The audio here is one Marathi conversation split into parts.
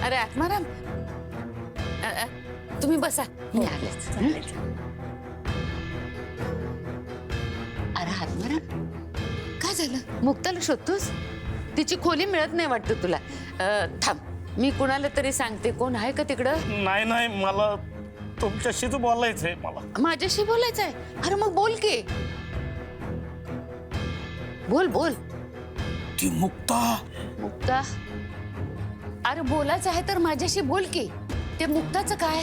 अरे आत्माराम, तुम्ही बसा, मी आलेच. अरे आत्माराम, काय झालं? मुक्ताला शोधतोस? तिची खोली मिळत नाही वाटतं तुला. थांब, मी कुणाला तरी सांगते. कोण आहे का तिकडं? नाही नाही, मला तुमच्याशीच बोलायचंय. मला माझ्याशी बोलायचंय? अरे मग बोल की. बोल बोल. ती मुक्ता. मुक्ता? अरे बोलायचं आहे तर माझ्याशी बोल की. ते मुक्ताचं काय?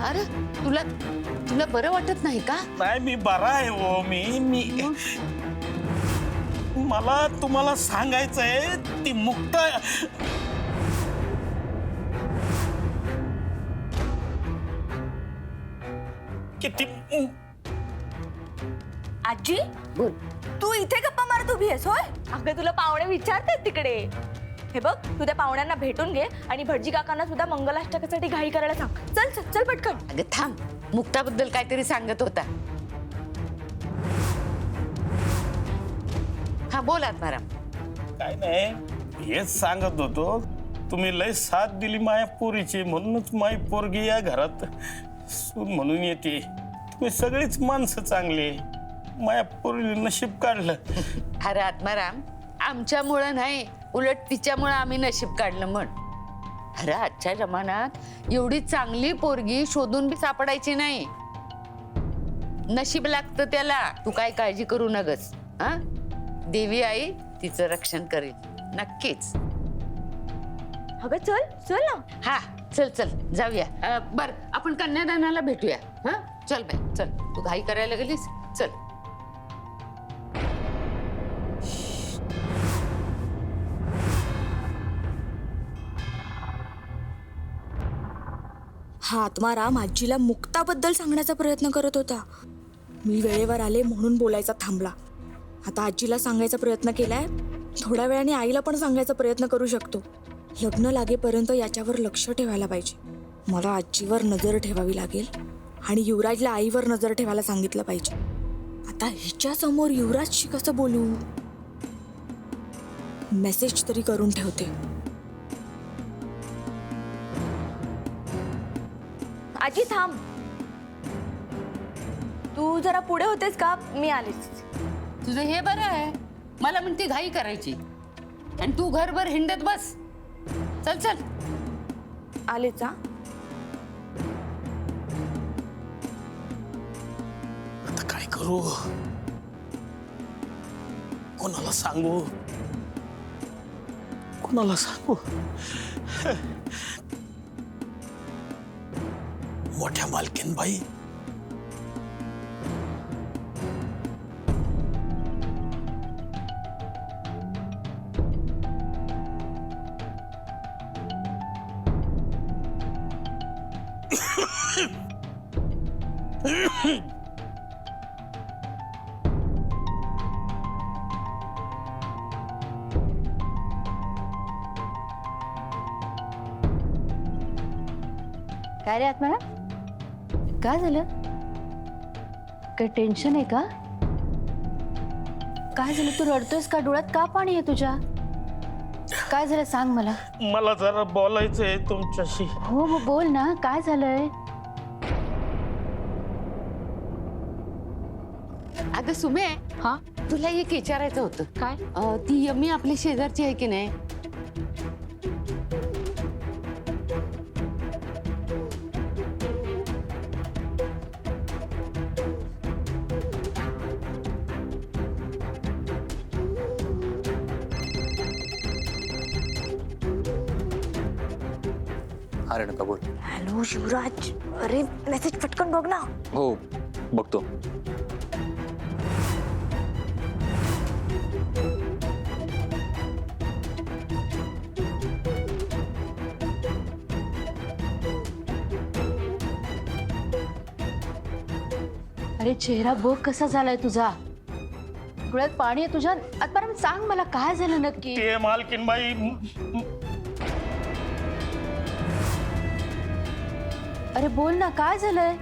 अरे तुला तुला बरं वाटत नाही का? नाही, मी बरा आहे हो. मी मला तुम्हाला सांगायचंय, ती मुक्ता किती. आजी, बोल. तू इथे गप्पा मारत उभी आहेस होय? अगं तुला पाहुणे विचारतात तिकडे. हे बघ, तू त्या पाहुण्यांना भेटून घे आणि भटजी काकांना सुद्धा मंगलाष्टकासाठी घाई करायला सांग. चल चल चल पटकन. अगं थांब, मुक्ताबद्दल काहीतरी सांगत होता. हा बोल आत्माराम. काय नाही, हेच सांगत होतो. तुम्ही लय साथ दिली माया पोरीची, म्हणूनच माई पोरगी या घरात सून म्हणून येते. तुम्ही सगळीच माणसं चांगली. माया पोरीने नशीब काढलं. अरे आत्माराम, आमच्यामुळं नाही, उलट तिच्यामुळं आम्ही नशीब काढलं म्हण. अरे आजच्या जमान्यात एवढी चांगली पोरगी शोधून बी सापडायची नाही. नशीब लागतं त्याला. तू काय काळजी करू नगस. हा, देवी आई तिचं रक्षण करेल नक्कीच. अगं चल चल ना. हा चल चल जाऊया. बर, आपण कन्यादानाला भेटूया. हा चल बाई चल. तू घाई करायला गेलीस, चल. हा आत्माराम आजीला मुक्ताबद्दल सांगण्याचा प्रयत्न करत होता. मी वेळेवर आले म्हणून बोलायचा थांबला. आता आजीला सांगायचा प्रयत्न केलाय. थोड्या वेळाने आईला पण सांगायचा प्रयत्न करू शकतो. लग्न लागेपर्यंत याच्यावर लक्ष ठेवायला पाहिजे. मला आजीवर नजर ठेवावी लागेल आणि युवराजला आईवर नजर ठेवायला सांगितलं पाहिजे. आता हिच्या समोर युवराजशी कसं बोलू? मेसेज तरी करून ठेवते. आजी थांब. तू जरा पुढे होतेस का? मी आलीच. तुझं हे बरं आहे. मला म्हणते घाई करायची आणि तू घरभर हिंडत बस. चल चल. आलेच हा. आता काय करू? कोणाला सांगू? कोणाला सांगू? मोठ्या मालकीनबाई. काय रे आत्माराम, काय झालं? काय टेन्शन आहे का? काय झालं? तू रडतोयस का? डोळ्यात का पाणी आहे तुझ्या? काय झालं सांग मला. मला जरा बोलायचंय तुमच्याशी. हो हो बोल ना, काय झालंय? अगं सुमे, हा तुला एक विचारायचं होतं. काय? ती यमी आपली शेजारची आहे की नाही? हा रेणुका बोल. हॅलो युवराज. अरे मेसेज पटकन बघ ना. हो बघतो. अरे चेहरा बघ कसा झालाय तुझा. डोळ्यात पाणी आहे तुझ्या. आत्माराम सांग मला काय झालं नक्की. ते मालकीनबाई. अरे बोल ना, काय झालंय?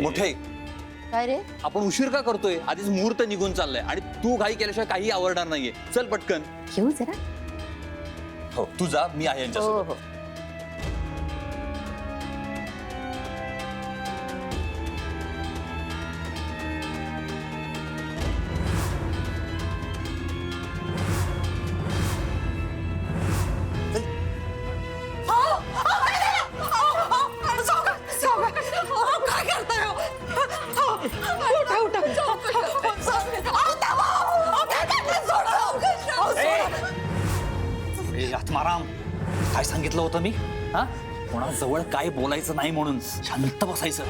मोठे काय रे? आपण उशीर का करतोय? आधीच मुहूर्त निघून चाललाय आणि तू घाई केल्याशिवाय काही आवडणार नाहीये. चल पटकन. येऊ जरा. हो तू जा, मी आहे हो यांच्यासोबत. हो. ए आत्माराम, काय सांगितलं होतं मी? हा, कोणाजवळ काय बोलायचं नाही म्हणून शांत बसायचं.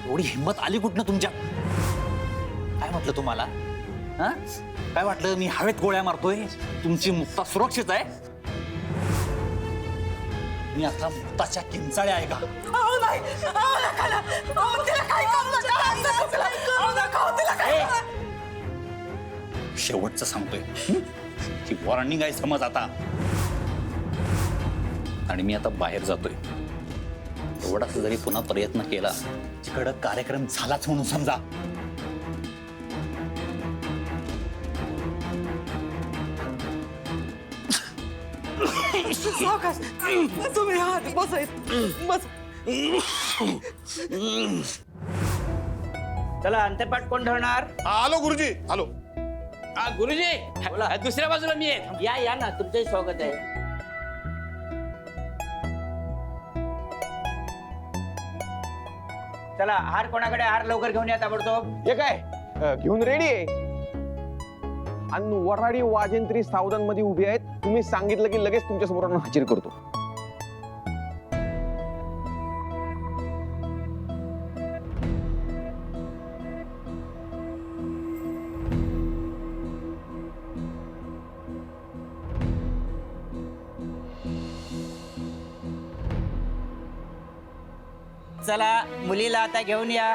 एवढी हिंमत आली कुठनं तुमच्यात? काय म्हटलं तुम्हाला? हा, काय वाटलं मी हवेत गोळ्या मारतोय? तुमची मुक्ता सुरक्षित आहे? मी आता मुक्ताच्या किंचाळ्या आहे का? ए, शेवटचं सांगतोय की वॉर्निंग आहे, समज आता. आणि मी आता बाहेर जातोय. एवढाच जरी पुन्हा प्रयत्न केला, तिकडं कार्यक्रम झालाच म्हणून समजा. चला अंतपाठ कोण ठरणार? आलो गुरुजी आलो. गुरुजी बोला. दुसऱ्या बाजूला मी आहे. या या ना, तुमचंही स्वागत आहे. चला हार कोणाकडे? हार लवकर घेऊन या ताबडतोब. हे काय घेऊन रेडी आहे. आणि वराडी वाजेंत्री सावधानमध्ये उभी आहेत. तुम्ही सांगितलं की लगेच तुमच्या समोर हजर करतो. चला मुलीला आता घेऊन या.